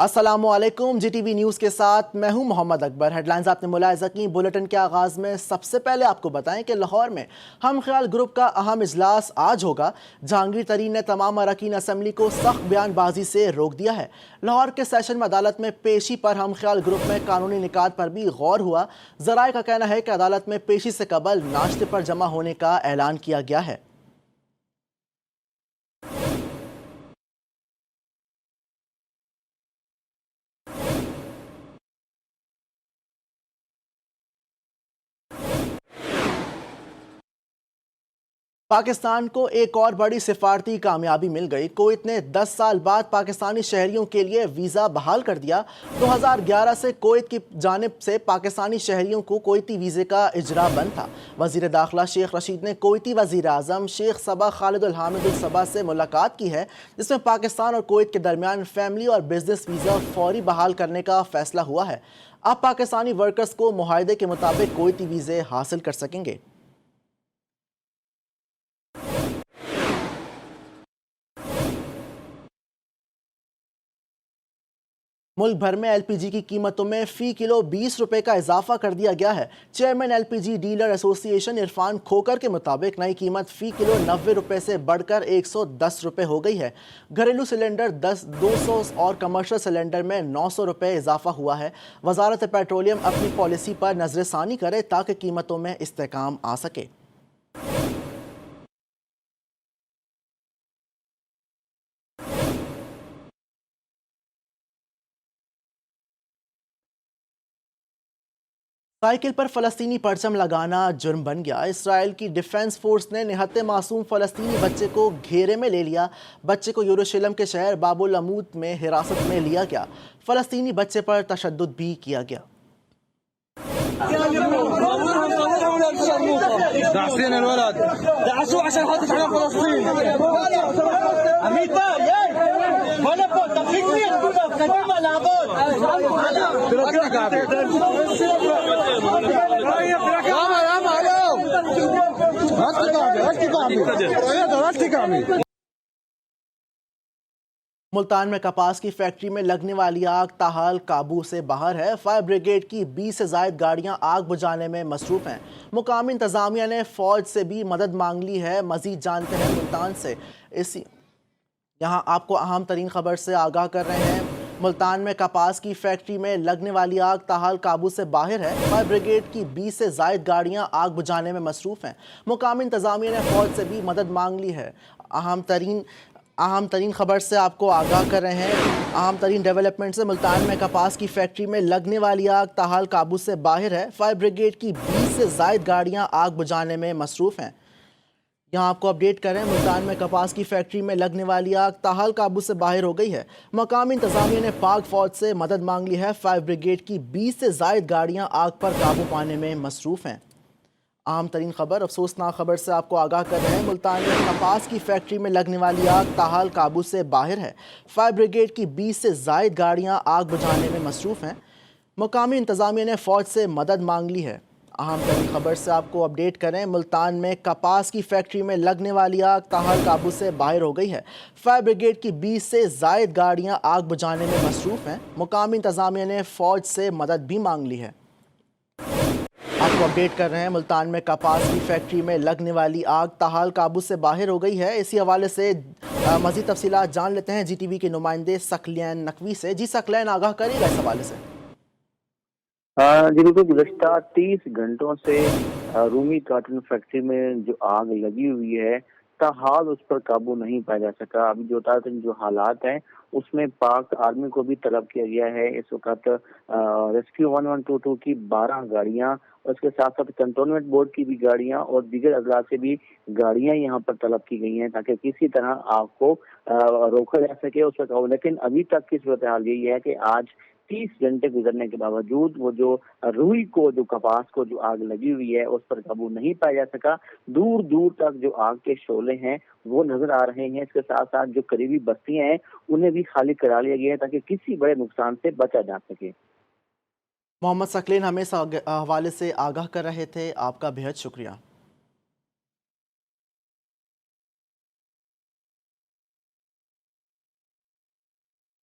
अस्सलामुअलैकुम। जीटीवी न्यूज़ के साथ मैं हूं मोहम्मद अकबर। हेडलाइंस आपने मुलाहिजा की। बुलेटिन के आगाज़ में सबसे पहले आपको बताएं कि लाहौर में हम ख्याल ग्रुप का अहम इजलास आज होगा। जहांगीर तरीन ने तमाम अरकान असम्बली को सख्त बयानबाजी से रोक दिया है। लाहौर के सेशन में अदालत में पेशी पर हम ख्याल ग्रुप में कानूनी निकात पर भी गौर हुआ। ज़राए का कहना है कि अदालत में पेशी से कबल नाश्ते पर जमा होने का ऐलान किया गया है। पाकिस्तान को एक और बड़ी सिफारती कामयाबी मिल गई। कुवैत ने 10 साल बाद पाकिस्तानी शहरियों के लिए वीज़ा बहाल कर दिया। 2011 से कुवैत की जानिब से पाकिस्तानी शहरियों को कुवैती वीज़े का इजरा बंद था। वज़ीर दाखिला शेख रशीद ने कुवैती वज़ीर आज़म शेख सबा खालिद अल हामिद अल सबा से मुलाकात की है, जिसमें पाकिस्तान और कुवैत के दरमियान फैमिली और बिजनेस वीज़ा फौरी बहाल करने का फैसला हुआ है। अब पाकिस्तानी वर्कर्स को मुआहदे के मुताबिक कुवैती वीज़े हासिल कर सकेंगे। मुल्क भर में एलपीजी की कीमतों में फ़ी किलो 20 रुपए का इजाफा कर दिया गया है। Chairman LPG dealer association Irfan Khokar के मुताबिक नई कीमत फ़ी किलो 90 रुपए से बढ़कर 110 रुपए हो गई है। घरेलू सिलेंडर 200 और कमर्शियल सिलेंडर में 900 रुपए इजाफा हुआ है। वजारत पेट्रोलियम अपनी पॉलिसी पर नजरसानी करे ताकि कीमतों में इस्तेकाम आ सके। साइकिल पर फ़लस्तीनी परचम लगाना जुर्म बन गया। इसराइल की डिफेंस फोर्स ने निहत्ते मासूम फ़लस्तीनी बच्चे को घेरे में ले लिया। बच्चे को यरूशलेम के शहर बाबुल अमूद में हिरासत में लिया गया। फ़लस्तीनी बच्चे पर तशद्दुद भी किया गया। मुल्तान में कपास की फैक्ट्री में लगने वाली आग ताहाल काबू से बाहर है। फायर ब्रिगेड की 20 से ज़ायद गाड़ियां आग बुझाने में मसरूफ़ हैं। मुकामी इंतज़ामिया ने फ़ौज से भी मदद मांग ली है। मज़ीद जानते हैं मुल्तान से। इसी यहाँ आपको अहम तरीन खबर से आगाह कर रहे हैं। मुल्तान में कपास की फैक्ट्री में लगने वाली आग ताहाल काबू से बाहर है। फायर ब्रिगेड की 20 से ज़ायद गाड़ियां आग बुझाने में मसरूफ़ हैं। मुकामी इंतज़ामिया ने फ़ौज से भी मदद मांग ली है। अहम तरीन खबर से आपको आगाह कर रहे हैं। अहम तरीन डेवलपमेंट से मुल्तान में कपास की फैक्ट्री में लगने वाली आग ताहाल काबू से बाहर है। फायर ब्रिगेड की 20 से ज़ायद गाड़ियां आग बुझाने में मसरूफ़ हैं। यहाँ आपको अपडेट करें, मुल्तान में कपास की फैक्ट्री में लगने वाली आग ताहाल काबू से बाहर हो गई है। मकामी इंतज़ामिया ने पाक फ़ौज से मदद मांग ली है। फायर ब्रिगेड की 20 से ज़ायद गाड़ियाँ आग पर काबू पाने में मसरूफ़ हैं। अहम तरीन खबर, अफसोसनाक खबर से आपको आगाह कर रहे हैं। मुल्तान में कपास की फैक्ट्री में लगने वाली आग ताहाल काबू से बाहर है। फायर ब्रिगेड की 20 से ज़ायद गाड़ियाँ आग बुझाने में मसरूफ़ हैं। मुकामी इंतज़ामिया ने फ़ौज से मदद मांग ली है। अहम तरीन खबर से आपको अपडेट करें, मुल्तान में कपास की फैक्ट्री में लगने वाली आग ताहाल काबू से बाहर हो गई है। फायर ब्रिगेड की 20 से ज़ायद गाड़ियाँ आग बुझाने में मसरूफ़ हैं। मुकामी इंतज़ामिया ने फ़ौज से मदद भी मांग ली है। आपको अपडेट कर रहे हैं, मुल्तान में कपास की फैक्ट्री में लगने वाली आग ताहाल काबू से बाहर हो गई है। इसी हवाले से मज़ीद तफसीलात जान लेते हैं जीटीवी के नुमाइंदे सकलैन नकवी से। जी सकलैन, आगाह करिएगा इस हवाले से। जी बिल्कुल, गुज़श्ता 30 घंटों से रूमी कार्टन फैक्ट्री में जो आग लगी हुई है, ताहाल उस पर काबू नहीं पाया जा सका। अभी जो हालात हैं उसमें पाक आर्मी को भी तलब किया गया है। इस वक्त रेस्क्यू 1122 की 12 गाड़ियां और उसके साथ साथ कंटोनमेंट बोर्ड की भी गाड़ियां और दीगर अजला से भी गाड़ियां यहाँ पर तलब की गई हैं ताकि किसी तरह आग को रोका जा सके उस पर। लेकिन अभी तक की सूरत हाल यही है कि आज 30 घंटे गुजरने के बावजूद वो जो रुई को, जो कपास को जो आग लगी हुई है उस पर काबू नहीं पाया जा सका। दूर दूर तक जो आग के शोले हैं वो नजर आ रहे हैं। इसके साथ साथ जो करीबी बस्तियां हैं उन्हें भी खाली करा लिया गया है ताकि किसी बड़े नुकसान से बचा जा सके। मोहम्मद सकलैन हमें इस हवाले से आगाह कर रहे थे, आपका बेहद शुक्रिया।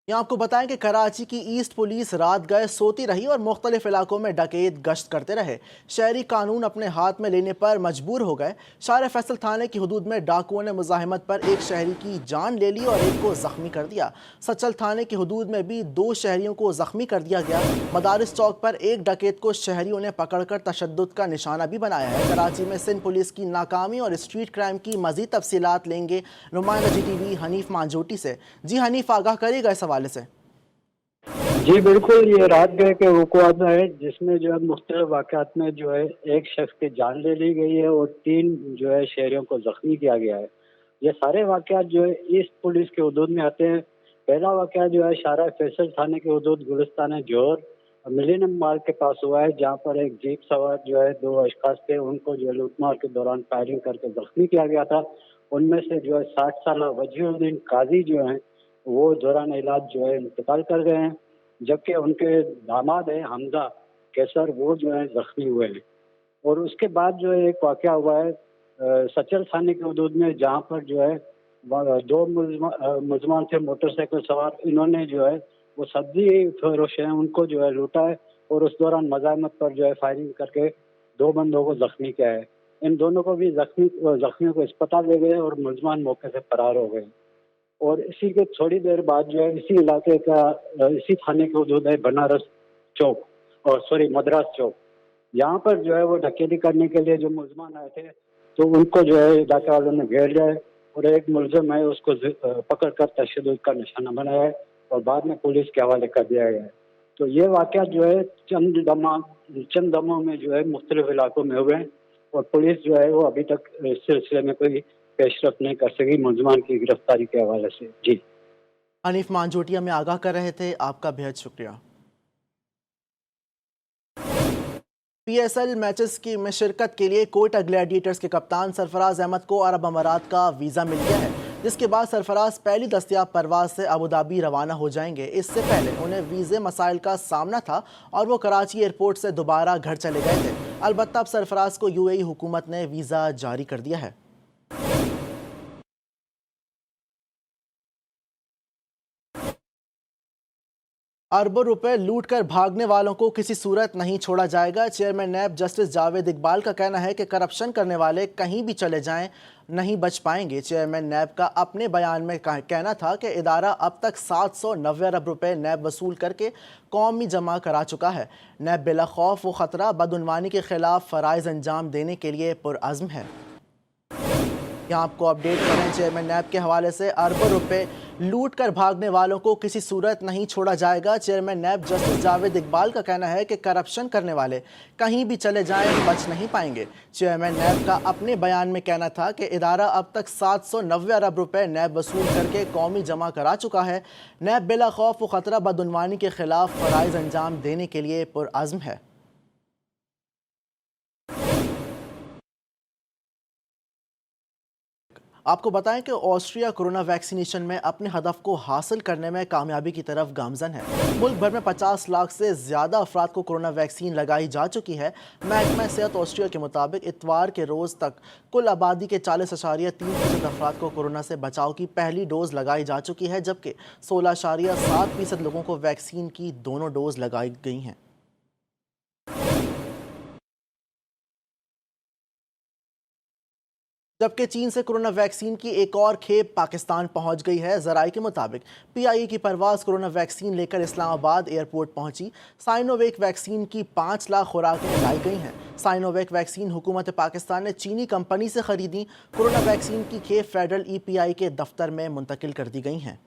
यहाँ आपको बताएं कि कराची की ईस्ट पुलिस रात गए सोती रही और मुख्तलिफ इलाकों में डकैत गश्त करते रहे। शहरी कानून अपने हाथ में लेने पर मजबूर हो गए। शार फैसल थाने की हदूद में डाकुओं ने मुजाहिमत पर एक शहरी की जान ले ली और एक को जख्मी कर दिया। सचल थाने की हदूद में भी 2 शहरियों को जख्मी कर दिया गया। मदारिस चौक पर एक डकैत को शहरियों ने पकड़कर तशद्दुद का निशाना भी बनाया है। कराची में सिंध पुलिस की नाकामी और स्ट्रीट क्राइम की मजीद तफसीलात लेंगे नुमाइंदा GTV हनीफ मांजोटी से। जी हनीफ, आगाह करेगा इस हवाले से। जी बिल्कुल, ये रात गए के वक़्त है जिसमें जो है मुख्तलिफ वाक़यात में जो है एक शख्स की जान ले ली गई है और 3 जो है शहरियों को ज़ख्मी किया गया है। ये सारे वाक़यात जो है ईस्ट पुलिस के हदूद में आते हैं। पहला वाक़या जो है शारा फैसल थाने के हदूद गुलिस्तान जोहर मिलेनियम मार्ग के पास हुआ है, जहाँ पर एक जीप सवार जो है 2 अशख़ास थे, उनको जो है लूटमार के दौरान फायरिंग करके ज़ख्मी किया गया था। उनमें से जो है 60 साल वजीहुद्दीन काजी जो हैं वो दौरान इलाज जो है इंतकाल कर गए हैं, जबकि उनके दामाद है हमजा कैसर, वो जो है जख्मी हुए हैं। और उसके बाद जो है एक वाक़या हुआ है सचल थाने के हदूद में, जहाँ पर जो है 2 मुलजमान थे मोटरसाइकिल सवार। इन्होंने जो है वो सब्जी फरोश हैं, उनको जो है लूटा है और उस दौरान मज़ाहमत पर जो है फायरिंग करके 2 बंदों को जख्मी किया है। इन दोनों को भी जख्मियों को अस्पताल ले गए और मुलजमान मौके से फरार हो गए। और इसी के थोड़ी देर बाद जो है इसी इलाके का इसी थाने के हदूद है बनारस चौक और मद्रास चौक, यहाँ पर जो है वो डकैती करने के लिए जो मुलजमान आए थे तो उनको जो है इलाके वालों ने घेर लिया है और एक मुलजम है उसको पकड़ कर तशद्दुद का निशाना बनाया है और बाद में पुलिस के हवाले कर दिया गया है। तो ये वाक़या जो है चंद दमों में जो है मुख्तलिफ इलाकों में हुए हैं और पुलिस जो है वो अभी तक इस सिलसिले में कोई पेशरफ नहीं कर सकी मुलजमान की गिरफ्तारी के हवाले से। जी हनीफ मांजोटिया में आगाह कर रहे थे, आपका बेहद शुक्रिया। PSL मैचेस की में शिरकत के लिए कोयटा ग्लैडिएटर्स के कप्तान सरफराज अहमद को अरब अमारात का वीज़ा मिल गया है, जिसके बाद सरफराज पहली दस्तयाब परवाज से अबू धाबी रवाना हो जाएंगे। इससे पहले उन्हें वीज़े मसाइल का सामना था और वो कराची एयरपोर्ट से दोबारा घर चले गए थे। अलबत्ता अब सरफराज को UAE हुकूमत ने वीज़ा जारी कर दिया है। अरबों रुपए लूट कर भागने वालों को किसी सूरत नहीं छोड़ा जाएगा। Chairman NAB justice Javed Iqbal का कहना है कि करप्शन करने वाले कहीं भी चले जाएं नहीं बच पाएंगे। चेयरमैन नैब का अपने बयान में कहना था कि इदारा अब तक 790 अरब रुपए नैब वसूल करके कौम में जमा करा चुका है। नैब बिला खौफ व ख़तरा बदउनवानी के खिलाफ फ़राइज़ अंजाम देने के लिए पुरअज़्म है। यहाँ आपको अपडेट करें चेयरमैन नैब के हवाले से, अरबों रुपए लूट कर भागने वालों को किसी सूरत नहीं छोड़ा जाएगा। Chairman NAB justice Javed Iqbal का कहना है कि करप्शन करने वाले कहीं भी चले जाएं बच नहीं पाएंगे। चेयरमैन नैब का अपने बयान में कहना था कि इदारा अब तक 790 अरब रुपए नैब वसूल करके कौमी जमा करा चुका है। नैब बिला खौफ व ख़तरा बदउनवानी के खिलाफ फ़राइज़ अंजाम देने के लिए पुरअज़्म है। आपको बताएं कि ऑस्ट्रिया कोरोना वैक्सीनेशन में अपने हदफ को हासिल करने में कामयाबी की तरफ गामजन है। मुल्क भर में 50 लाख से ज़्यादा अफराद को कोरोना वैक्सीन लगाई जा चुकी है। महकमा सेहत ऑस्ट्रिया के मुताबिक इतवार के रोज़ तक कुल आबादी के 40.3% अफराद को कोरोना से बचाव की पहली डोज लगाई जा चुकी है, जबकि 16.7% लोगों को वैक्सीन की दोनों डोज लगाई गई हैं। जबकि चीन से कोरोना वैक्सीन की एक और खेप पाकिस्तान पहुंच गई है। ज़राए के मुताबिक PIA की परवाज़ कोरोना वैक्सीन लेकर इस्लामाबाद एयरपोर्ट पहुंची। साइनोवेक वैक्सीन की 5 लाख खुराकें लाई गई हैं। साइनोवेक वैक्सीन हुकूमत पाकिस्तान ने चीनी कंपनी से ख़रीदी। कोरोना वैक्सीन की खेप फेडरल EPI के दफ्तर में मुंतकिल कर दी गई हैं।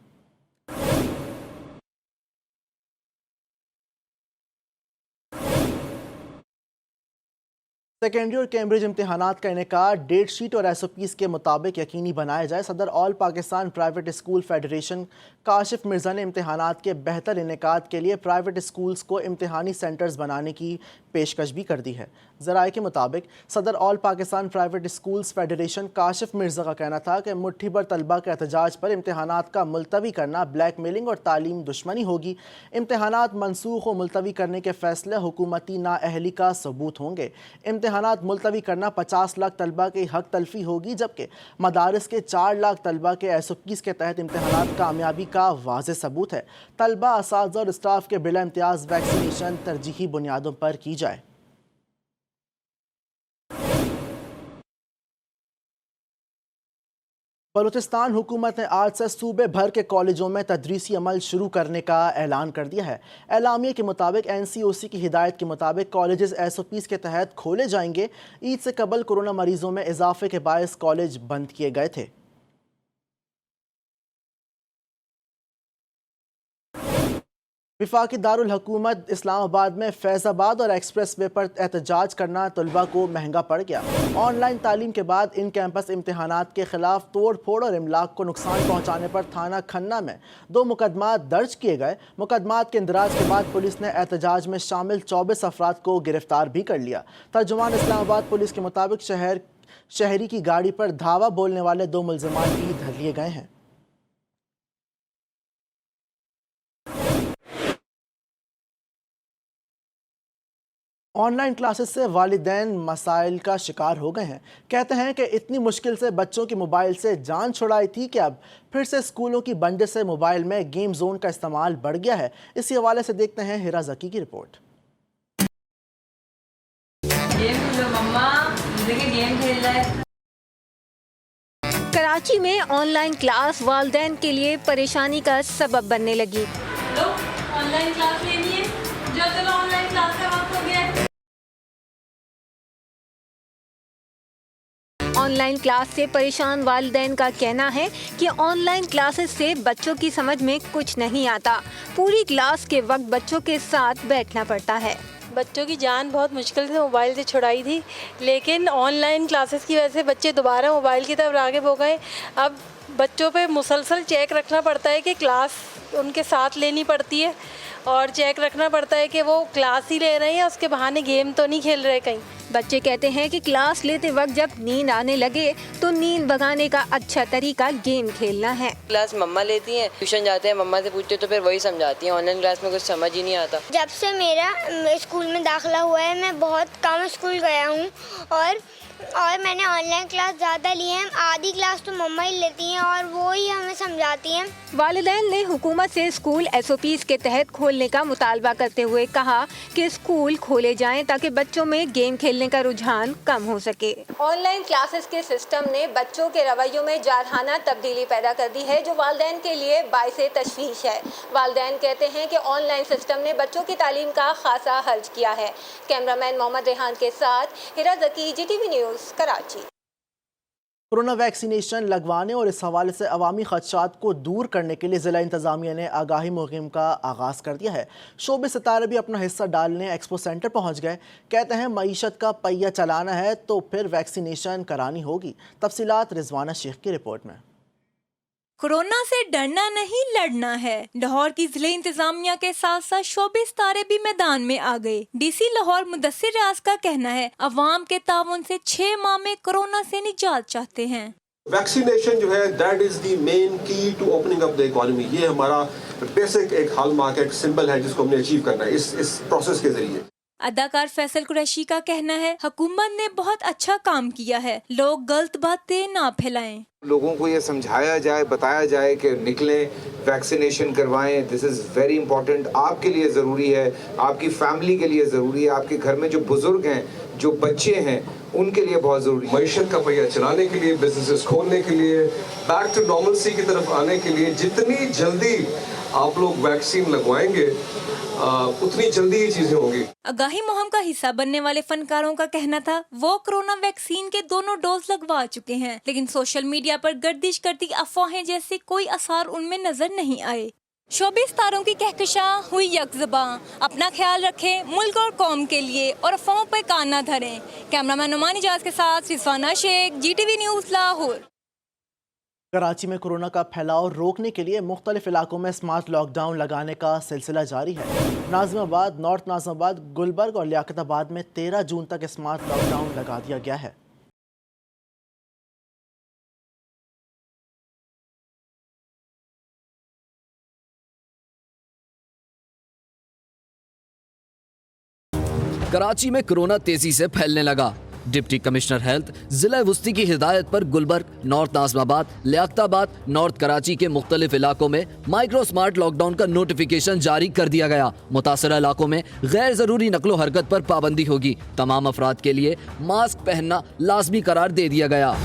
सेकेंडरी और कैम्ब्रिज इम्तिहानात का इनेकाद डेट शीट और SOPs के मुताबिक यकीनी बनाया जाए। सदर all Pakistan private school federation Kashif Mirza ने इम्तिहानात के बेहतर इनेकाद के लिए प्राइवेट स्कूल्स को इम्तिहानी सेंटर्स बनाने की पेशकश भी कर दी है। ज़राए के मुताबिक सदर all Pakistan private schools federation Kashif Mirza का कहना था कि मुट्ठी भर तलबा के एहतजाज पर इम्तिहानात का मुलतवी करना ब्लैक मेलिंग और तालीम दुश्मनी होगी। इम्तिहानात मनसूख व मुलतवी करने के फैसले हुकूमती नाअहली का सबूत होंगे। امتحانات ملتوی کرنا 50 لاکھ طلبہ کی حق تلفی ہوگی، جبکہ مدارس کے 4 لاکھ طلبہ کے SOPs کے تحت امتحانات کامیابی کا واضح ثبوت ہے۔ طلبہ، اساتذہ اور اسٹاف کے بلا امتیاز ویکسینیشن ترجیحی بنیادوں پر کی جائے۔ بلوچستان حکومت نے آج سے صوبے بھر کے کالجوں میں تدریسی عمل شروع کرنے کا اعلان کر دیا ہے۔ اعلامیے کے مطابق NCOC کی ہدایت کے مطابق کالجز SOPs کے تحت کھولے جائیں گے۔ عید سے قبل کورونا مریضوں میں اضافے کے باعث کالج بند کیے گئے تھے۔ وفاقی دارالحکومت اسلام آباد میں فیض آباد اور ایکسپریس وے پر احتجاج کرنا طلبہ کو مہنگا پڑ گیا۔ آن لائن تعلیم کے بعد ان کیمپس امتحانات کے خلاف توڑ پھوڑ اور املاک کو نقصان پہنچانے پر تھانہ کھنہ میں 2 مقدمات درج کیے گئے۔ مقدمات کے اندراج کے بعد پولیس نے احتجاج میں شامل 24 افراد کو گرفتار بھی کر لیا۔ ترجمان اسلام آباد پولیس کے مطابق شہری کی گاڑی پر دھاوا بولنے والے 2 ملزمان بھی دھر لیے گئے ہیں۔ آن لائن کلاسز سے والدین مسائل کا شکار ہو گئے ہیں۔ کہتے ہیں کہ اتنی مشکل سے بچوں کی موبائل سے جان چھڑائی تھی کہ اب پھر سے اسکولوں کی بنڈ سے موبائل میں گیم زون کا استعمال بڑھ گیا ہے۔ اسی حوالے سے دیکھتے ہیں ہیرا زکی کی رپورٹ۔ کراچی میں آن لائن کلاس والدین کے لیے پریشانی کا سبب بننے لگی۔ آن لائن کلاس لینی ہے، جو چلو آن لائن کلاس کا وقت ہو گیا ہے۔ آن لائن کلاس سے پریشان والدین کا کہنا ہے کہ آن لائن کلاسز سے بچوں کی سمجھ میں کچھ نہیں آتا۔ پوری کلاس کے وقت بچوں کے ساتھ بیٹھنا پڑتا ہے۔ بچوں کی جان بہت مشکل سے موبائل سے چھڑائی تھی، لیکن آن لائن کلاسز کی وجہ سے بچے دوبارہ موبائل کی طرف راغب ہو گئے۔ اب بچوں پہ مسلسل چیک رکھنا پڑتا ہے کہ کلاس ان کے ساتھ لینی پڑتی ہے، اور چیک رکھنا پڑتا ہے کہ وہ کلاس ہی لے رہے ہیں یا اس کے بہانے گیم تو نہیں کھیل رہے کہیں۔ بچے کہتے ہیں کہ کلاس لیتے وقت جب نیند آنے لگے تو نیند بھگانے کا اچھا طریقہ گیم کھیلنا ہے۔ کلاس مما لیتی ہیں، ٹیوشن جاتے ہیں، مما سے پوچھتے تو پھر وہی سمجھاتی ہیں۔ آن لائن کلاس میں کچھ سمجھ ہی نہیں آتا۔ جب سے میرا اسکول میں داخلہ ہوا ہے میں بہت کم اسکول گیا ہوں، اور میں نے آن لائن کلاس زیادہ لی ہیں۔ آدھی کلاس تو مما ہی لیتی ہیں اور وہی ہمیں سمجھاتی ہیں۔ والدین نے حکومت سے اسکول SOPs کے تحت کھولنے کا مطالبہ کرتے ہوئے کہا کہ اسکول کھولے جائیں تاکہ بچوں میں گیم کھیلنے کا رجحان کم ہو سکے۔ آن لائن کلاسز کے سسٹم نے بچوں کے رویوں میں جارحانہ تبدیلی پیدا کر دی ہے، جو والدین کے لیے باعث تشویش ہے۔ والدین کہتے ہیں کہ آن لائن سسٹم نے بچوں کی تعلیم کا خاصا حرج کیا ہے۔ کیمرہ مین محمد ریحان کے ساتھ ہیرا Zaki, GTV news, Karachi. Corona vaccination لگوانے اور اس حوالے سے عوامی خدشات کو دور کرنے کے لیے ضلع انتظامیہ نے آگاہی مہم کا آغاز کر دیا ہے۔ شعبے ستارے بھی اپنا حصہ ڈالنے ایکسپو سینٹر پہنچ گئے۔ کہتے ہیں معیشت کا پہیہ چلانا ہے تو پھر ویکسینیشن کرانی ہوگی۔ تفصیلات رضوانہ شیخ کی رپورٹ میں۔ کورونا سے ڈرنا نہیں، لڑنا ہے۔ لاہور کی ضلع انتظامیہ کے ساتھ ساتھ شعبے ستارے بھی میدان میں آ گئے۔ DC لاہور مدثر ریاض کا کہنا ہے عوام کے تعاون سے 6 ماہ میں کورونا سے نجات چاہتے ہیں۔ ویکسینیشن جو ہے that is the main key to opening up the economy. یہ ہمارا بیسک ایک ہال مارک، ایک سمبل ہے جس کو ہم نے اچیو کرنا ہے اس پروسیس کے ذریعے۔ اداکار فیصل قریشی کا کہنا ہے حکومت نے بہت اچھا کام کیا ہے، لوگ غلط باتیں نہ پھیلائیں۔ لوگوں کو یہ سمجھایا جائے، بتایا جائے کہ نکلیں، ویکسینیشن کروائیں۔ دس از ویری امپورٹنٹ، آپ کے لیے ضروری ہے، آپ کی فیملی کے لیے ضروری ہے، آپ کے گھر میں جو بزرگ ہیں، جو بچے ہیں، ان کے لیے بہت ضروری ہے۔ معیشت کا پہیہ چلانے کے لیے، بزنسز کھولنے کے لیے، بیک ٹو نارملسی کی طرف آنے کے لیے جتنی جلدی آپ لوگ ویکسین لگوائیں گے اتنی جلدی یہ چیزیں ہوں گی۔ آگاہی مہم کا حصہ بننے والے فنکاروں کا کہنا تھا وہ کورونا ویکسین کے دونوں ڈوز لگوا چکے ہیں، لیکن سوشل میڈیا پر گردش کرتی افواہیں جیسے کوئی اثار ان میں نظر نہیں آئے۔ شعبے ستاروں کی کہکشاں ہوئی یک زباں۔ اپنا خیال رکھیں ملک اور قوم کے لیے اور افواہوں پر کان نہ دھریں۔ کیمرہ مین نعمان اجاز کے ساتھ رضوانہ شیخ، GTV نیوز، لاہور۔ کراچی میں کورونا کا پھیلاؤ روکنے کے لیے مختلف علاقوں میں سمارٹ لاک ڈاؤن لگانے کا سلسلہ جاری ہے۔ ناظم آباد، نارتھ ناظم آباد، گلبرگ اور لیاقت آباد میں 13 جون تک سمارٹ لاک ڈاؤن لگا دیا گیا ہے۔ कराची में कोरोना तेजी से फैलने लगा। डिप्टी कमिश्नर हेल्थ जिला वस्ती की हिदायत पर गुलबर्ग, नॉर्थ नाज़िमाबाद, लियाकताबाद, नॉर्थ कराची के मुख्तलिफ इलाकों में माइक्रो स्मार्ट लॉकडाउन का नोटिफिकेशन जारी कर दिया गया। मुतासरा इलाकों में गैर जरूरी नकलो हरकत पर पाबंदी होगी। तमाम अफराद के लिए मास्क पहनना लाजमी करार दे दिया गया।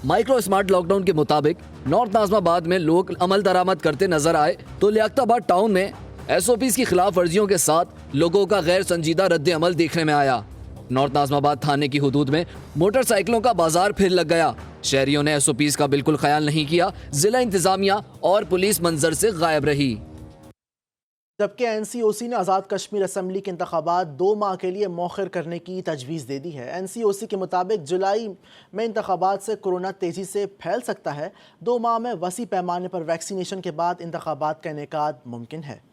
माइक्रो स्मार्ट लॉकडाउन के मुताबिक नॉर्थ नाज़िमाबाद में लोग अमल दरामद करते नजर आए तो लियाकताबाद टाउन में SOPs की खिलाफ वर्जियों के साथ लोगों का गैर संजीदा रद्द अमल देखने में आया। नॉर्थ नाज़िमाबाद थाने की हुदूद में मोटरसाइकिलों का बाजार फिर लग गया। शहरियों ने SOPs का बिल्कुल ख्याल नहीं किया। जिला इंतजामिया और पुलिस मंजर से गायब रही। जबकि NCOC ने आज़ाद कश्मीर असम्बली के इंतखाबात 2 माह के लिए मौखर करने की तजवीज़ दे दी है। NCOC के मुताबिक जुलाई में इंतखाबात से कोरोना तेज़ी से फैल सकता है। 2 माह में वसी पैमाने पर वैक्सीनेशन के बाद इंतखाबात का इनेकाद मुमकिन है।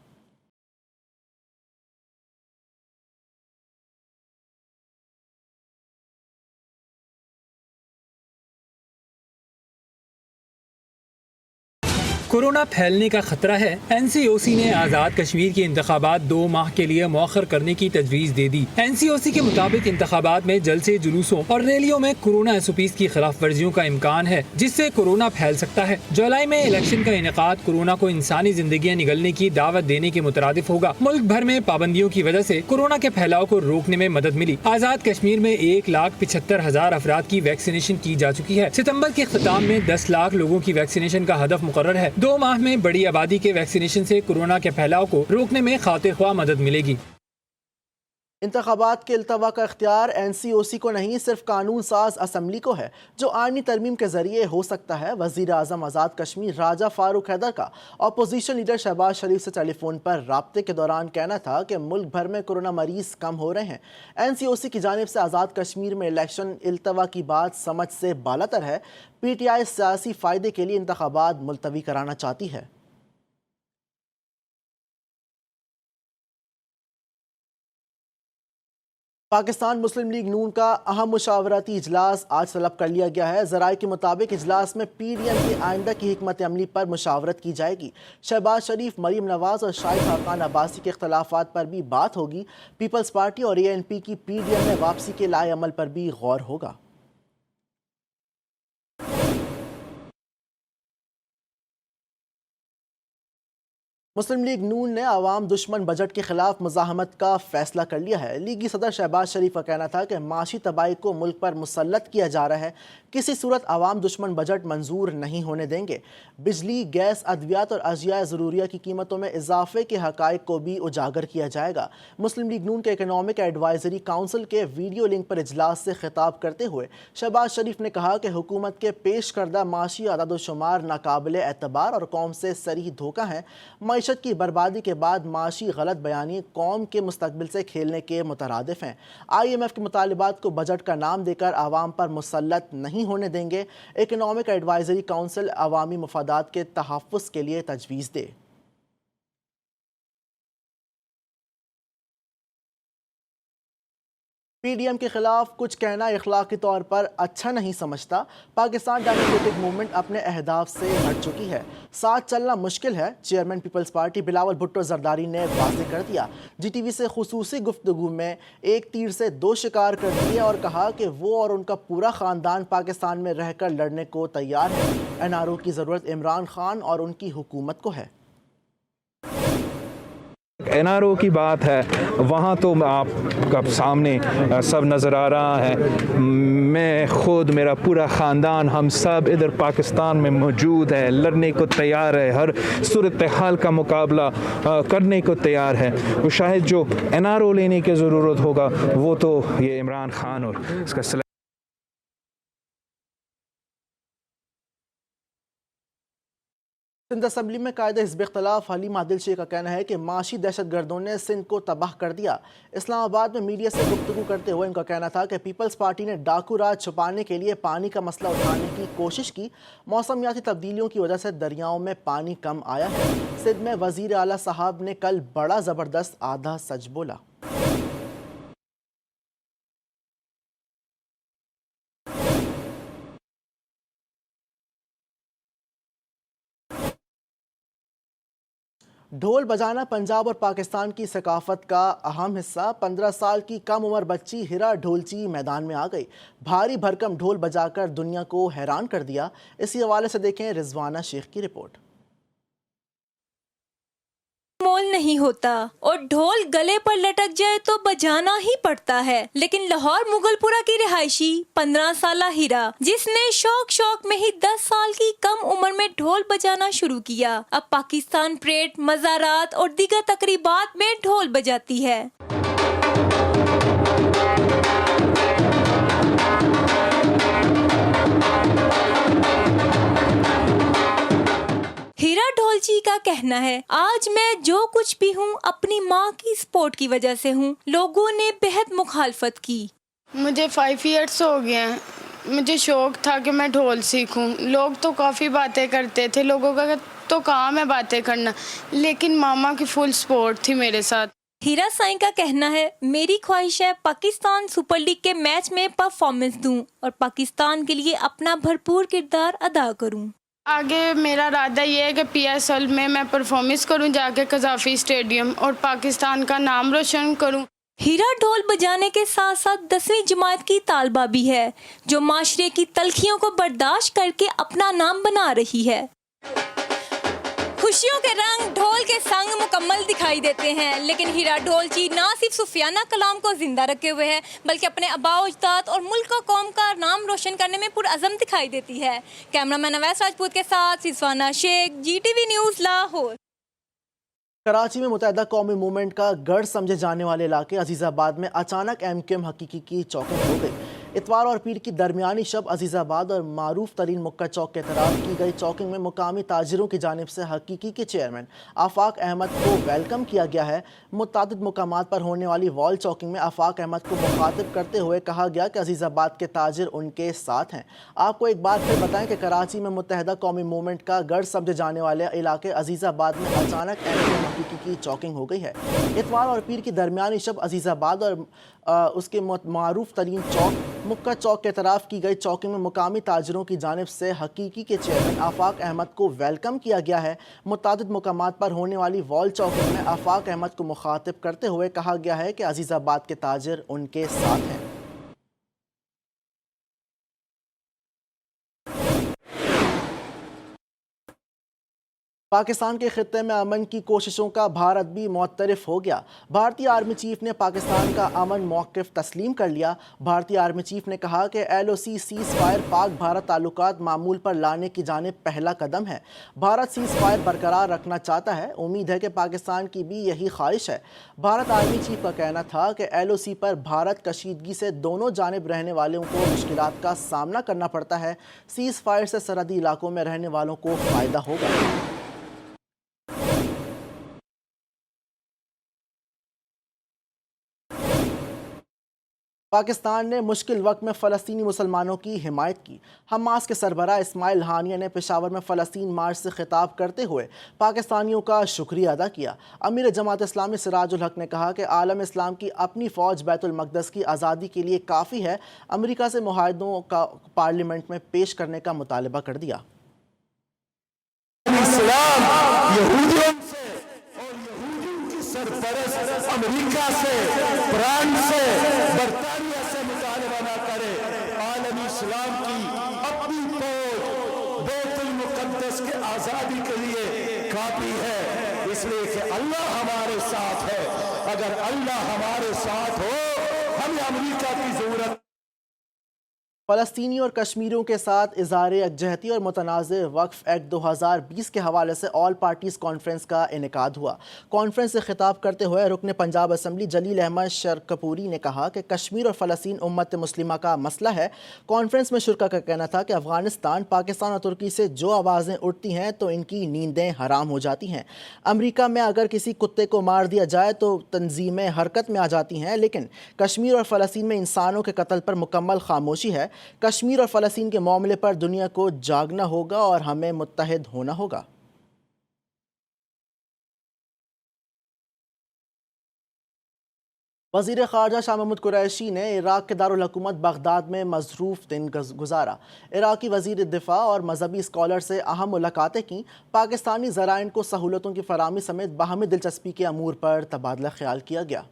कोरोना फैलने का खतरा है। NCOC ने आज़ाद कश्मीर के इंतखाबात 2 माह के लिए मौखर करने की तजवीज़ दे दी। NCOC के मुताबिक इंतखाबात में जलसे, जुलूसों और रैलियों में कोरोना SOPs की खिलाफ वर्जियों का इम्कान है, जिससे कोरोना फैल सकता है। जुलाई में इलेक्शन का इनेकाद कोरोना को इंसानी जिंदगियाँ निगलने की दावत देने के मुतरादिफ होगा। मुल्क भर में पाबंदियों की वजह से कोरोना के फैलाव को रोकने में मदद मिली। आज़ाद कश्मीर में 1,75,000 अफराद की वैक्सीनेशन की जा चुकी है। सितम्बर के इख्तिताम में 10 लाख लोगों की वैक्सीनेशन का हदफ मुकर्रर है। 2 माह में बड़ी आबादी के वैक्सीनेशन से कोरोना के फैलाव को रोकने में खातिर ख्वाह मदद मिलेगी। इंतखाबात के इल्तवा का इख्तियार NCOC को नहीं, सिर्फ कानून साज असम्बली को है, जो आईनी तरमीम के जरिए हो सकता है। वज़ीर आज़म आज़ाद कश्मीर राजा फारूक हैदर का अपोजिशन लीडर शहबाज शरीफ से टेलीफोन पर राब्ते के दौरान कहना था कि मुल्क भर में कोरोना मरीज कम हो रहे हैं। NCOC की जानिब से आज़ाद कश्मीर में इलेक्शन इल्तवा की बात समझ से बालातर है। PTI सियासी फ़ायदे के लिए इंतखाबात मुलतवी कराना चाहती है। पाकिस्तान मुस्लिम लीग नून का अहम मुशावरती इजलास आज तलब कर लिया गया है। ज़राए के मुताबिक इजलास में PDM की आइंदा की हिकमत अमली पर मुशावरत की जाएगी। शहबाज शरीफ, मरीम नवाज और शाहिद खाकान अब्बासी के इख्तलाफात पर भी बात होगी। पीपल्स पार्टी और ANP की PDM में वापसी के लाए अमल पर भी गौर होगा। मुस्लिम लीग नून ने अवाम दुश्मन बजट के खिलाफ मुजाहमत का फैसला कर लिया है। लीगी सदर शहबाज शरीफ का कहना था कि माशी तबाही को मुल्क पर मुसल्लत किया जा रहा है, किसी सूरत अवाम दुश्मन बजट मंजूर नहीं होने देंगे। बिजली, गैस, अद्वियात और अशिया ज़रूरिया की कीमतों में इजाफे के हक़ाइक़ को भी उजागर किया जाएगा। मुस्लिम लीग नून के इकनॉमिक एडवाइजरी काउंसिल के वीडियो लिंक पर इजलास से खिताब करते हुए शहबाज शरीफ ने कहा कि हुकूमत के पेश करदा माशी अदद-ओ-शुमार नाकाबिल एतबार और कौम से सरीह धोखा है। मईशत की बर्बादी के बाद माशी गलत बयानी कौम के मुस्तकबिल से खेलने के मुतरादिफ हैं। IMF के मुतालिबात को बजट का नाम देकर आवाम पर मुसल्लत नहीं होने देंगे। इकनॉमिक एडवाइजरी काउंसिल अवामी मफादात के तहफ़्फ़ुज़ के लिए तजवीज़ दे। PDM के खिलाफ कुछ कहना इखलाकी तौर पर अच्छा नहीं समझता। पाकिस्तान डेमोक्रेटिक मूवमेंट अपने अहदाफ से हट चुकी है, साथ चलना मुश्किल है। Chairman Peoples Party Bilawal Bhutto Zardari ने वाज़ेह कर दिया। GTV से खुसूसी गुफ्तगू में एक तीर से 2 शिकार कर दिए और कहा कि वो और उनका पूरा ख़ानदान पाकिस्तान में रहकर लड़ने को तैयार है। NRO की ज़रूरत इमरान खान और उनकी हुकूमत को है। NRO की बात है, वहाँ तो आपका सामने सब नज़र आ रहा है। मैं खुद, मेरा पूरा ख़ानदान, हम सब इधर पाकिस्तान में मौजूद है, लड़ने को तैयार है, हर सूरत हाल का मुकाबला करने को तैयार है। वो शायद जो NRO लेने की ज़रूरत होगा वो तो ये इमरान खान और इसका सिंध असम्बली में कायदे हिज़्ब इख्तिलाफ हलीम आदिल शेख का कहना है कि माशी दहशत गर्दों ने सिंध को तबाह कर दिया। इस्लामाबाद में मीडिया से गुफ्तगू करते हुए उनका कहना था कि पीपल्स पार्टी ने डाकू राज छुपाने के लिए पानी का मसला उठाने की कोशिश की। मौसमियाती तब्दीलियों की वजह से दरियाओं में पानी कम आया है। सिंध में वज़ीर आला साहब ने कल बड़ा ज़बरदस्त आधा सच बोला। ڈھول بجانا پنجاب اور پاکستان کی ثقافت کا اہم حصہ 15 سال کی کم عمر بچی ہیرا ڈھولچی میدان میں آ گئی. بھاری بھرکم ڈھول بجا کر دنیا کو حیران کر دیا. اسی حوالے سے دیکھیں رضوانہ شیخ کی رپورٹ. مول نہیں ہوتا اور ڈھول گلے پر لٹک جائے تو بجانا ہی پڑتا ہے، لیکن لاہور مغل پورہ کی رہائشی 15 سالہ ہیرا، جس نے شوق میں ہی 10 سال کی کم عمر میں ڈھول بجانا شروع کیا، اب پاکستان پریڈ، مزارات اور دیگر تقریبات میں ڈھول بجاتی ہے. ہیرا ڈھولچی کا کہنا ہے، آج میں جو کچھ بھی ہوں اپنی ماں کی سپورٹ کی وجہ سے ہوں. لوگوں نے بہت مخالفت کی. مجھے 5 ایئرس ہو گئے ہیں. مجھے شوق تھا کہ میں ڈھول سیکھوں. لوگ تو کافی باتیں کرتے تھے، لوگوں کا تو کام ہے باتیں کرنا، لیکن ماما کی فل سپورٹ تھی میرے ساتھ. ہیرا سائیں کا کہنا ہے، میری خواہش ہے پاکستان سپر لیگ کے میچ میں پرفارمنس دوں اور پاکستان کے لیے اپنا بھرپور کردار ادا کروں. آگے میرا ارادہ یہ ہے کہ PSL میں پرفارمنس کروں جا کے قذافی اسٹیڈیم اور پاکستان کا نام روشن کروں. ہیرا ڈھول بجانے کے ساتھ ساتھ 10ویں جماعت کی طالبہ بھی ہے، جو معاشرے کی تلخیوں کو برداشت کر کے اپنا نام بنا رہی ہے. خوشیوں کے رنگ ڈھول کے سنگ مکمل دکھائی دیتے ہیں، لیکن ہیرا ڈھولچی نہ صرف صوفیانہ کلام کو زندہ رکھے ہوئے ہے، بلکہ اپنے آباء و اجداد اور ملک و قوم کا نام روشن کرنے میں پرعزم دکھائی دیتی ہے. کیمرہ مین اویس راجپوت کے ساتھ رضوانہ شیخ، GTV نیوز، لاہور. کراچی میں متحدہ قومی موومنٹ کا گڑھ سمجھے جانے والے علاقے عزیز آباد میں اچانک MKM حقیقی کی چوکنگ ہو گئی. اتوار اور پیر کی درمیانی شب عزیز آباد اور معروف ترین مکہ چوک کے طرف کی گئی چوکنگ میں مقامی تاجروں کی جانب سے حقیقی کے چیئرمین آفاق احمد کو ویلکم کیا گیا ہے. متعدد مقامات پر ہونے والی وال چوکنگ میں آفاق احمد کو مخاطب کرتے ہوئے کہا گیا کہ عزیز آباد کے تاجر ان کے ساتھ ہیں. آپ کو ایک بار پھر بتائیں کہ کراچی میں متحدہ قومی موومنٹ کا گڑھ سمجھے جانے والے علاقے عزیز آباد میں اچانک MKM حقیقی کی چوکنگ ہو گئی ہے. اتوار اور پیر کی درمیانی شب عزیز آباد اور اس کے معروف ترین چوک مکہ چوک کے طرف کی گئی چوکنگ میں مقامی تاجروں کی جانب سے حقیقی کے چیئرمین آفاق احمد کو ویلکم کیا گیا ہے. متعدد مقامات پر ہونے والی وال چوکنگ میں آفاق احمد کو مخاطب کرتے ہوئے کہا گیا ہے کہ عزیز آباد کے تاجر ان کے ساتھ ہیں. پاکستان کے خطے میں امن کی کوششوں کا بھارت بھی معترف ہو گیا. بھارتی آرمی چیف نے پاکستان کا امن موقف تسلیم کر لیا. بھارتی آرمی چیف نے کہا کہ LOC سیز فائر پاک بھارت تعلقات معمول پر لانے کی جانب پہلا قدم ہے. بھارت سیز فائر برقرار رکھنا چاہتا ہے. امید ہے کہ پاکستان کی بھی یہی خواہش ہے. بھارت آرمی چیف کا کہنا تھا کہ LOC پر بھارت کشیدگی سے دونوں جانب رہنے والوں کو مشکلات کا سامنا کرنا پڑتا ہے. سیز فائر سے سرحدی علاقوں میں رہنے والوں کو فائدہ ہوگا. پاکستان نے مشکل وقت میں فلسطینی مسلمانوں کی حمایت کی. حماس کے سربراہ اسماعیل ہانیہ نے پشاور میں فلسطین مارچ سے خطاب کرتے ہوئے پاکستانیوں کا شکریہ ادا کیا. امیر جماعت اسلامی سراج الحق نے کہا کہ عالم اسلام کی اپنی فوج بیت المقدس کی آزادی کے لیے کافی ہے. امریکہ سے معاہدوں کا پارلیمنٹ میں پیش کرنے کا مطالبہ کر دیا. امریکہ سے، فرانس سے، برطانیہ سے مطالبہ نہ کرے. عالمی اسلام کی اپنی فوج بیت المقدس کے آزادی کے لیے کافی ہے، اس لیے کہ اللہ ہمارے ساتھ ہے. اگر اللہ ہمارے ساتھ ہو ہمیں امریکہ کی ضرورت. فلسطینی اور کشمیریوں کے ساتھ اظہار یکجہتی اور متنازع وقف ایکٹ 2020 کے حوالے سے آل پارٹیز کانفرنس کا انعقاد ہوا. کانفرنس سے خطاب کرتے ہوئے رکن پنجاب اسمبلی جلیل احمد شرکپوری نے کہا کہ کشمیر اور فلسطین امت مسلمہ کا مسئلہ ہے. کانفرنس میں شرکا کا کہنا تھا کہ افغانستان، پاکستان اور ترکی سے جو آوازیں اٹھتی ہیں تو ان کی نیندیں حرام ہو جاتی ہیں. امریکہ میں اگر کسی کتے کو مار دیا جائے تو تنظیمیں حرکت میں آ جاتی ہیں، لیکن کشمیر اور فلسطین میں انسانوں کے قتل پر مکمل خاموشی ہے. کشمیر اور فلسطین کے معاملے پر دنیا کو جاگنا ہوگا اور ہمیں متحد ہونا ہوگا. وزیر خارجہ شاہ محمود قریشی نے عراق کے دارالحکومت بغداد میں مصروف دن گزارا۔ عراقی وزیر دفاع اور مذہبی اسکالر سے اہم ملاقاتیں کیں۔ پاکستانی ذرائع کو سہولتوں کی فراہمی سمیت باہمی دلچسپی کے امور پر تبادلہ خیال کیا گیا۔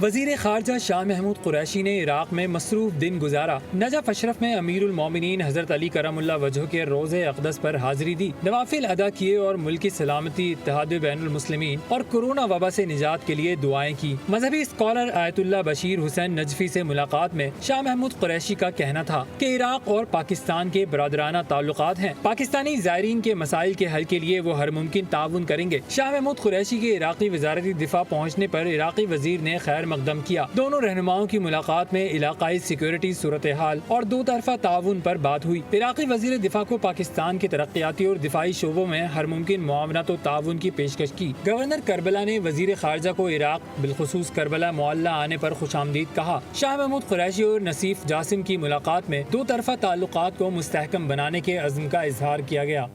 وزیر خارجہ شاہ محمود قریشی نے عراق میں مصروف دن گزارا۔ نجف اشرف میں امیر المومنین حضرت علی کرم اللہ وجہہ کے روضہ اقدس پر حاضری دی، نوافل ادا کیے اور ملکی سلامتی، اتحاد بین المسلمین اور کورونا وبا سے نجات کے لیے دعائیں کی۔ مذہبی اسکالر آیت اللہ بشیر حسین نجفی سے ملاقات میں شاہ محمود قریشی کا کہنا تھا کہ عراق اور پاکستان کے برادرانہ تعلقات ہیں، پاکستانی زائرین کے مسائل کے حل کے لیے وہ ہر ممکن تعاون کریں گے۔ شاہ محمود قریشی کے عراقی وزارتی دفاع پہنچنے پر عراقی وزیر نے خیر مقدم کیا۔ دونوں رہنماؤں کی ملاقات میں علاقائی سیکورٹی صورتحال اور دو طرفہ تعاون پر بات ہوئی۔ عراقی وزیر دفاع کو پاکستان کے ترقیاتی اور دفاعی شعبوں میں ہر ممکن معاونت و تعاون کی پیشکش کی۔ گورنر کربلا نے وزیر خارجہ کو عراق بالخصوص کربلا معلّہ آنے پر خوش آمدید کہا۔ شاہ محمود قریشی اور نصیف جاسم کی ملاقات میں دو طرفہ تعلقات کو مستحکم بنانے کے عزم کا اظہار کیا گیا۔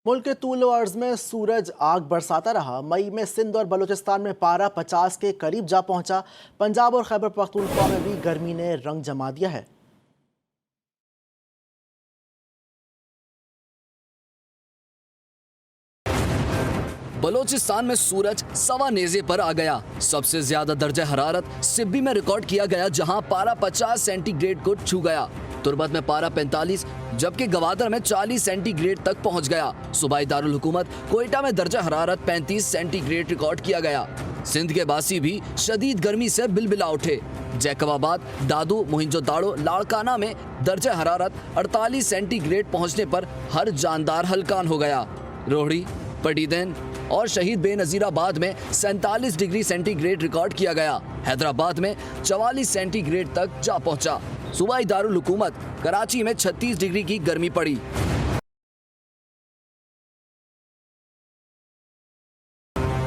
ملک کے طول و عرض میں سورج آگ برساتا رہا۔ مئی میں سندھ اور بلوچستان میں پارہ 50 کے قریب جا پہنچا۔ پنجاب اور خیبر پختونخوا میں بھی گرمی نے رنگ جما دیا ہے۔ بلوچستان میں سورج سوا نیزے پر آ گیا۔ سب سے زیادہ درجہ حرارت سبی میں ریکارڈ کیا گیا، جہاں پارہ 50 سینٹی گریڈ کو چھو گیا۔ تربت میں پارہ 45 جبکہ گوادر میں 40 سینٹی گریڈ تک پہنچ گیا۔ صوبائی دارالحکومت کوئٹہ میں درجہ حرارت 35 سینٹی گریڈ ریکارڈ کیا گیا۔ سندھ کے باسی بھی شدید گرمی سے بلبلا اٹھے۔ جیکب آباد، دادو، موہنجو داڑو، لاڑکانہ میں درجہ حرارت 48 سینٹی گریڈ پہنچنے پر ہر جاندار ہلکان ہو گیا۔ روہڑی، پٹیدین اور شہید بے نظیر آباد میں 47 ڈگری سینٹی گریڈ ریکارڈ کیا گیا۔ حیدرآباد میں 44 سینٹی گریڈ تک جا پہنچا۔ صوبائی دارالحکومت کراچی میں 36 ڈگری کی گرمی پڑی۔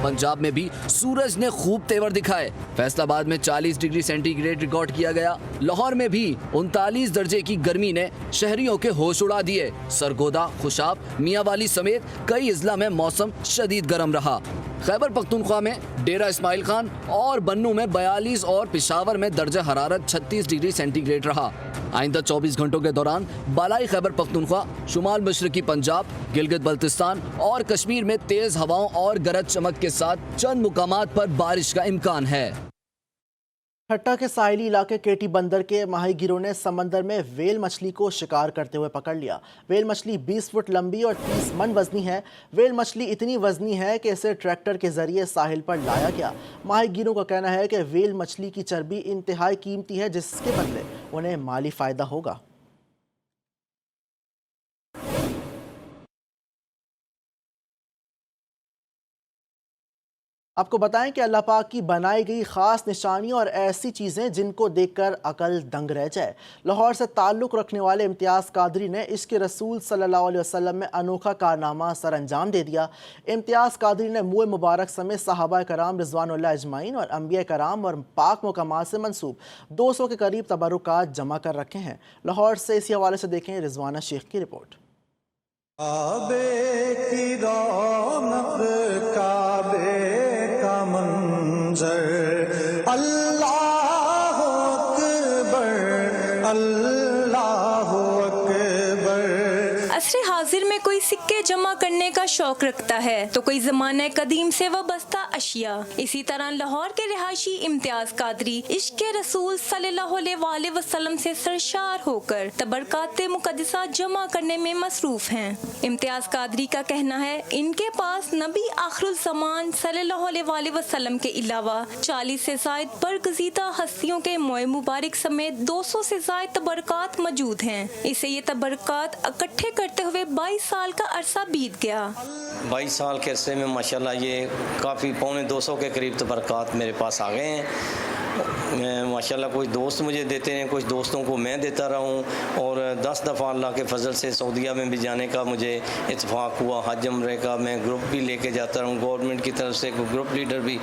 پنجاب میں بھی سورج نے خوب تیور دکھائے۔ فیصل آباد میں 40 ڈگری سینٹی گریڈ ریکارڈ کیا گیا۔ لاہور میں بھی 39 درجے کی گرمی نے شہریوں کے ہوش اڑا دیے۔ سرگودا، خوشاب، میاں والی سمیت کئی اضلاع میں موسم شدید گرم رہا۔ خیبر پختونخوا میں ڈیرہ اسماعیل خان اور بنو میں 42 اور پشاور میں درجہ حرارت 36 ڈگری سینٹی گریڈ رہا۔ آئندہ 24 گھنٹوں کے دوران بالائی خیبر پختونخوا، شمال مشرقی پنجاب، گلگت بلتستان اور کشمیر میں تیز ہواؤں اور گرج چمک کے ساتھ چند مقامات پر بارش کا امکان ہے۔ ٹھٹہ کے ساحلی علاقے کیٹی بندر کے ماہی گیروں نے سمندر میں ویل مچھلی کو شکار کرتے ہوئے پکڑ لیا۔ ویل مچھلی 20 فٹ لمبی اور 30 من وزنی ہے۔ ویل مچھلی اتنی وزنی ہے کہ اسے ٹریکٹر کے ذریعے ساحل پر لایا گیا۔ ماہی گیروں کا کہنا ہے کہ ویل مچھلی کی چربی انتہائی قیمتی ہے، جس کے بدلے انہیں مالی فائدہ ہوگا۔ آپ کو بتائیں کہ اللہ پاک کی بنائی گئی خاص نشانیاں اور ایسی چیزیں جن کو دیکھ کر عقل دنگ رہ جائے۔ لاہور سے تعلق رکھنے والے امتیاز قادری نے عشق رسول صلی اللہ علیہ وسلم میں انوکھا کارنامہ سر انجام دے دیا۔ امتیاز قادری نے منہ مبارک سمیت صحابہ کرام رضوان اللہ اجمعین اور انبیاء کرام اور پاک مقامات سے منسوب 200 کے قریب تبرکات جمع کر رکھے ہیں۔ لاہور سے اسی حوالے سے دیکھیں رضوانہ شیخ کی رپورٹ۔ کعبے کی رونق، کعبے کا منظر، اللہ اکبر، اللہ اکبر۔ عصر حاضر میں کوئی سکے جمع کرنے کا شوق رکھتا ہے تو کوئی زمانہ قدیم سے وابستہ اشیاء۔ اسی طرح لاہور کے رہائشی امتیاز قادری عشق رسول صلی اللہ علیہ وآلہ وسلم سے سرشار ہو کر تبرکات مقدسہ جمع کرنے میں مصروف ہیں۔ امتیاز قادری کا کہنا ہے ان کے پاس نبی آخر الزمان صلی اللہ علیہ وآلہ وسلم کے علاوہ 40 سے زائد برگزیدہ ہستیوں کے موئے مبارک سمیت 200 سے زائد تبرکات موجود ہیں۔ اسے یہ تبرکات اکٹھے کرتے ہوئے 22 سال کا عرصہ بیت گیا۔ 22 سال کے عرصے میں ماشاءاللہ یہ کافی 250 کے قریب تبرکات میرے پاس آ گئے ہیں۔ ماشاءاللہ کچھ دوست مجھے دیتے ہیں، کچھ دوستوں کو میں دیتا رہا ہوں، اور 10 دفعہ اللہ کے فضل سے سعودیہ میں بھی جانے کا مجھے اتفاق ہوا۔ حج عمرے کا میں گروپ بھی لے کے جاتا رہا ہوں، گورنمنٹ کی طرف سے گروپ لیڈر بھی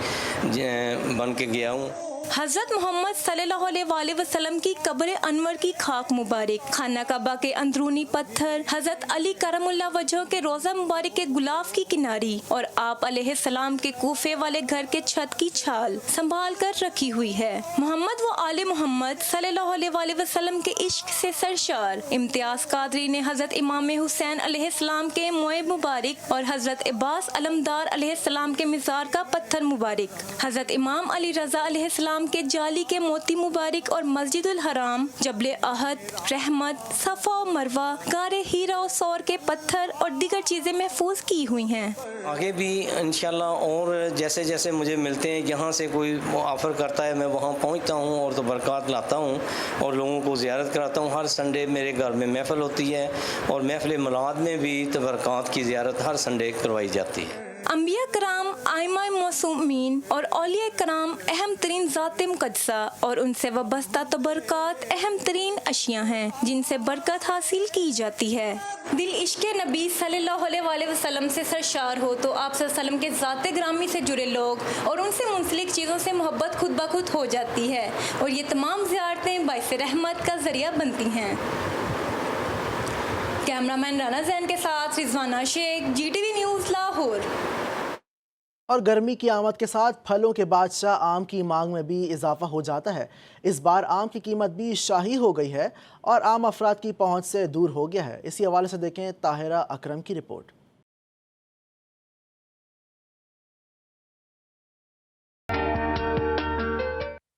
بن کے گیا ہوں۔ हज़रत मोहम्मद सल्लल्लाहु अलैहि वसल्लम की कब्र अनवर की खाक मुबारक, खाना काबा के अंदरूनी पत्थर, हज़रत अली करमुल्लाह वजह के रोज़ा मुबारक के गुलाब की किनारी और आप अलैहिस्सलाम के कूफे वाले घर के छत की छाल संभाल कर रखी हुई है। मोहम्मद व आले मोहम्मद सल्लल्लाहु अलैहि वसल्लम के इश्क से सरशार इम्तियाज कादरी ने हज़रत इमाम हुसैन अलैहिस्सलाम के मोए मुबारक और हज़रत अब्बास अलमदार अलैहिस्सलाम के मिज़ार का पत्थर मुबारक, हज़रत इमाम अली रज़ा अलैहिस्सलाम के जाली के मोती मुबारक और मस्जिदुल हराम, जबले अहद, रहमत, सफ़ा और मरवा, गारे हीरा और सौर के पत्थर और दीगर चीज़ें महफूज की हुई हैं। आगे भी इंशाल्लाह और जैसे जैसे मुझे मिलते हैं, यहाँ से कोई ऑफ़र करता है, मैं वहाँ पहुँचता हूँ और तो बरक़ात लाता हूँ और लोगों को ज़ियारत कराता हूँ। हर संडे मेरे घर में महफ़िल होती है और महफ़िल मिलाद में भी तबरक़ात की ज़ियारत हर संडे करवाई जाती है। अंबिया कराम, आइमा मौसूमीन और औलिया कराम अहम तरीन ज़ात मुक़द्दसा और उनसे वबस्ता तबरक़ात अहम तरीन अशिया हैं जिनसे बरकत हासिल की जाती है। दिल इश्क़ नबी सल्लल्लाहु अलैहि वसल्लम से सरशार हो तो आप सल्लल्लाहु अलैहि वसल्लम के ज़ात ग्रामी से जुड़े लोग और उनसे मुंसलिक चीज़ों से मोहब्बत खुद ब खुद हो जाती है और ये तमाम ज़ियारतें बाइस रहमत का ज़रिया बनती हैं। कैमरामैन राना जैन के साथ रिजवाना शेख, GTV न्यूज़, लाहौर। और गर्मी की आमद के साथ फलों के बादशाह आम की मांग में भी इजाफा हो जाता है। इस बार आम की कीमत भी शाही हो गई है और आम अफराद की पहुंच से दूर हो गया है। इसी हवाले से देखें ताहिरा अकरम की रिपोर्ट।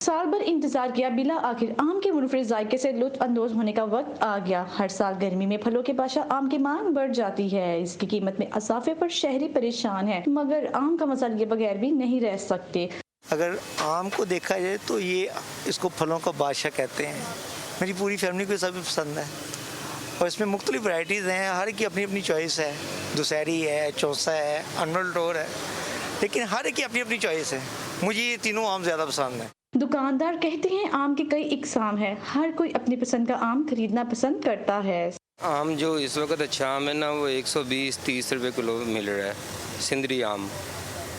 साल भर इंतजार किया, बिला आखिर आम के मुनफरिद जायके से लुत्फ अंदोज होने का वक्त आ गया। हर साल गर्मी में फलों के बादशाह आम की मांग बढ़ जाती है। इसकी कीमत में इजाफे पर शहरी परेशान है, मगर आम का मजा लिए बगैर भी नहीं रह सकते। अगर आम को देखा जाए तो ये इसको फलों का बादशाह कहते हैं। मेरी पूरी फैमिली को सभी पसंद है और इसमें मुख्तलिफ वैरायटीज़ हैं, हर की अपनी अपनी चॉइस है। दुशहरी है, चौसा है, अनमोल डोर है, लेकिन हर एक की अपनी अपनी चॉइस है। मुझे ये तीनों आम ज़्यादा पसंद है। दुकानदार कहते हैं आम के कई इकसाम है, हर कोई अपनी पसंद का आम खरीदना पसंद करता है। आम जो इस वक्त अच्छा आम है ना, वो 120-30 रुपए किलो मिल रहा है, सिंदरी आम।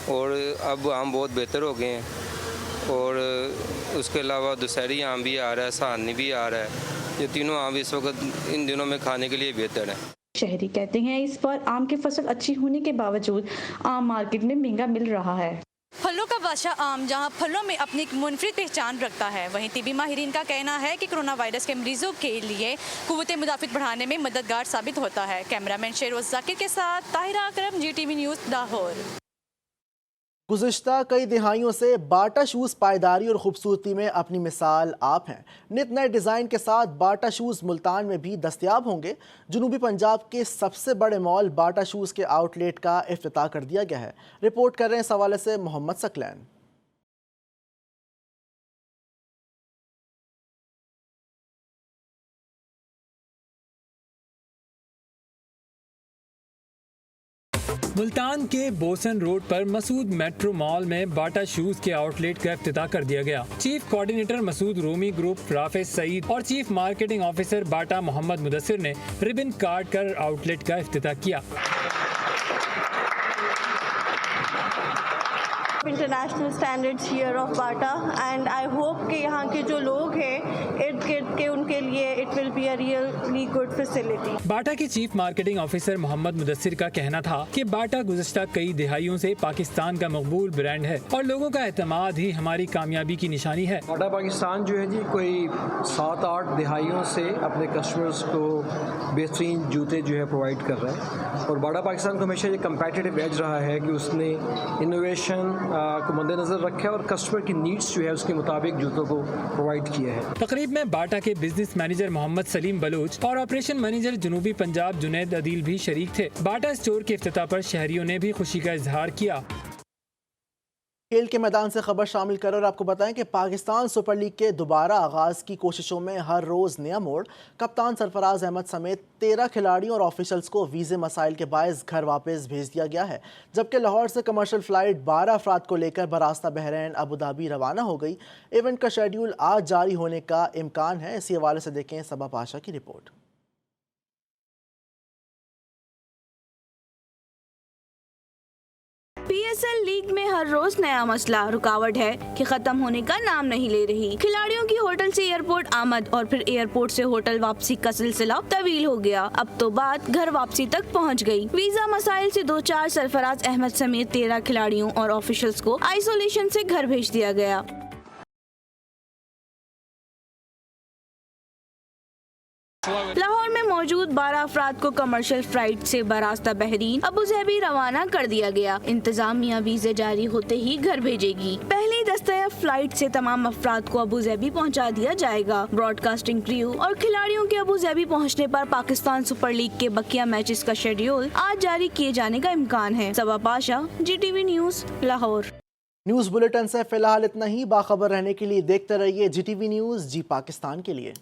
और अब आम बहुत बेहतर हो गए हैं और उसके अलावा दुशहरी आम भी आ रहा है, सहानी भी आ रहा है। ये तीनों आम इस वक्त इन दिनों में खाने के लिए बेहतर है। शहरी कहते हैं इस बार आम की फसल अच्छी होने के बावजूद आम मार्केट में महंगा मिल रहा है। फलों का बादशाह आम जहां फलों में अपनी मुनफरिद पहचान रखता है, वहीं तिबी माहिरीन का कहना है कि कोरोना वायरस के मरीजों के लिए कुव्वत मुदाफ़ित बढ़ाने में मददगार साबित होता है। कैमरामैन शेरोज़ जाकिर के साथ ताहिरा अकरम, GTV न्यूज़, लाहौर। गुज़िश्ता कई दिहाइयों से बाटा शूज़ पायदारी और खूबसूरती में अपनी मिसाल आप हैं। नित नए डिज़ाइन के साथ बाटा शूज़ मुल्तान में भी दस्तयाब होंगे। जनूबी पंजाब के सबसे बड़े मॉल बाटा शूज़ के आउटलेट का इफ्तिताह कर दिया गया है। रिपोर्ट कर रहे हैं इस हवाले से मोहम्मद सकलैन। मुल्तान के बोसन रोड पर मसूद मेट्रो मॉल में बाटा शूज के आउटलेट का इफ्तिताह कर दिया गया। चीफ कोऑर्डिनेटर मसूद रोमी ग्रुप राफेज सईद और चीफ मार्केटिंग ऑफिसर बाटा मोहम्मद मुदस्सिर ने रिबन काट कर आउटलेट का इफ्तिताह किया। International standards year of Bata and I hope कि यहाँ के जो लोग हैं इर्द गिर्द के उनके लिए it will be a really good facility. Bata के chief marketing officer Mohammad Mudassir का कहना था कि बाटा गुज़श्ता कई दिहाइयों से पाकिस्तान का मकबूल ब्रांड है और लोगों का एतमाद ही हमारी कामयाबी की निशानी है। बाटा पाकिस्तान जो है जी कोई 7-8 दिहाइयों से अपने कस्टमर्स को बेहतरीन जूते जो है प्रोवाइड कर रहा है और बाटा पाकिस्तान को हमेशा ये कम्पेटिटिव एज रहा है कि उसने इनोवेशन को मद्देनजर रखा और कस्टमर की नीड्स जो है उसके मुताबिक जूतों को प्रोवाइड किया है। तकरीब में बाटा के बिजनेस मैनेजर मोहम्मद सलीम बलूच और ऑपरेशन मैनेजर जनूबी पंजाब जुनैद अदील भी शरीक थे। बाटा स्टोर के इफ्तिताह पर शहरियों ने भी खुशी का इजहार किया। खेल के मैदान से खबर शामिल कर और आपको बताएं कि पाकिस्तान सुपर लीग के दोबारा आगाज़ की कोशिशों में हर रोज़ नया मोड़। कप्तान सरफराज अहमद समेत 13 खिलाड़ियों और ऑफिशल्स को वीज़े मसाइल के बायस घर वापस भेज दिया गया है, जबकि लाहौर से कमर्शियल फ़्लाइट 12 अफराद को लेकर बरास्ता बहरैन अबू धाबी रवाना हो गई। इवेंट का शेड्यूल आज जारी होने का इम्कान है। इसी हवाले से देखें सबा पाशा की रिपोर्ट। PSL لیگ میں ہر روز نیا مسئلہ، رکاوٹ ہے کہ ختم ہونے کا نام نہیں لے رہی۔ کھلاڑیوں کی ہوٹل سے ایئرپورٹ آمد اور پھر ایئرپورٹ سے ہوٹل واپسی کا سلسلہ طویل ہو گیا، اب تو بات گھر واپسی تک پہنچ گئی۔ ویزا مسائل سے 2-4 سرفراز احمد سمیت 13 کھلاڑیوں اور آفیشلز کو آئسولیشن سے گھر بھیج دیا گیا۔ لاہور میں موجود 12 افراد کو کمرشل فلائٹ سے براستہ بحرین ابوظہبی روانہ کر دیا گیا۔ انتظامیہ ویزے جاری ہوتے ہی گھر بھیجے گی۔ پہلی دستیاب فلائٹ سے تمام افراد کو ابوظہبی پہنچا دیا جائے گا۔ براڈ کاسٹنگ کریو اور کھلاڑیوں کے ابوظہبی پہنچنے پر پاکستان سپر لیگ کے بقیہ میچز کا شیڈیول آج جاری کیے جانے کا امکان ہے۔ Saba Pasha, GTV news, Lahore. News bulletin سے فی الحال اتنا ہی۔ باخبر رہنے کے لیے دیکھتے رہیے GTV نیوز، جی پاکستان کے لیے۔